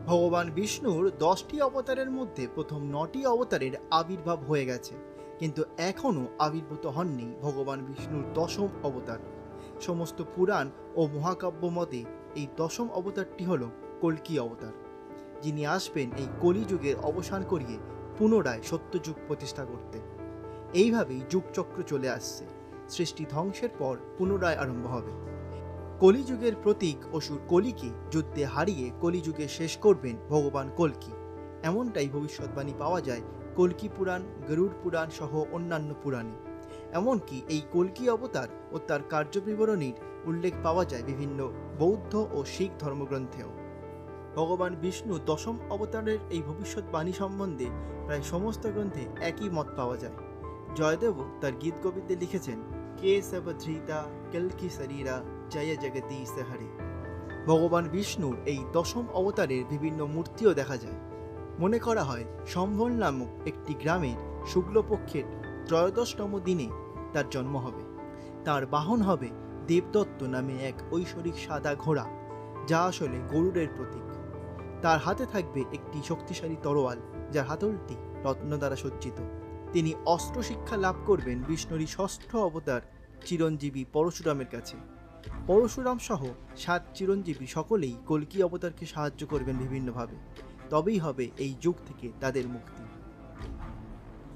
ভগবান বিষ্ণুর 10টি অবতারের মধ্যে প্রথম 9টি অবতারের আবির্ভাব হয়ে গেছে, কিন্তু এখনও আবির্ভূত হননি ভগবান বিষ্ণুর দশম অবতার। সমস্ত পুরাণ ও মহাকাব্য মতে এই দশম অবতারটি হল কল্কি অবতার, যিনি আসবেন এই কলিযুগের অবসান করিয়ে পুনরায় সত্যযুগ প্রতিষ্ঠা করতে। এইভাবেই যুগচক্র চলে আসছে, সৃষ্টি ধ্বংসের পর পুনরায় আরম্ভ হবে। কলিযুগের প্রতীক অসুর কলিকে যুদ্ধে হারিয়ে কলিযুগে শেষ করবেন ভগবান কল্কি, এমনটাই ভবিষ্যৎবাণী পাওয়া যায় কল্কি পুরাণ, গরুড় পুরাণ সহ অন্যান্য পুরাণে। এমনকি এই কল্কি অবতার ও তার কার্যবিবরণীর উল্লেখ পাওয়া যায় বিভিন্ন বৌদ্ধ ও শিখ ধর্মগ্রন্থেও। ভগবান বিষ্ণু দশম অবতারের এই ভবিষ্যৎবাণী সম্বন্ধে প্রায় সমস্ত গ্রন্থে একই মত পাওয়া যায়। জয়দেব তার গীত গোবিন্দে লিখেছেন, কে সব ধৃতা কল্কি শরীরা জয় জগদীশ হরে। ভগবান বিষ্ণুর এই দশম অবতারের বিভিন্ন মূর্তিও দেখা যায়। মনে করা হয় সম্ভল নামক একটি গ্রামের শুক্লপক্ষের 13তম দিনে তার জন্ম হবে। তার বাহন হবে দেবদত্ত নামে এক ঐশ্বরিক সাদা ঘোড়া, যা আসলে গরুড়ের প্রতীক। তার হাতে থাকবে একটি শক্তিশালী তরোয়াল, যার হাতলটি রত্ন দ্বারা সজ্জিত। তিনি অস্ত্র শিক্ষা লাভ করবেন বিষ্ণুরই ষষ্ঠ অবতার চিরঞ্জীবী পরশুরামের কাছে। পরশুরাম সহ 7 চিরঞ্জীবী সকলেই কল্কি অবতারকে সাহায্য করবেন বিভিন্নভাবে। তবেই হবে এই যুগ থেকে তাদের মুক্তি।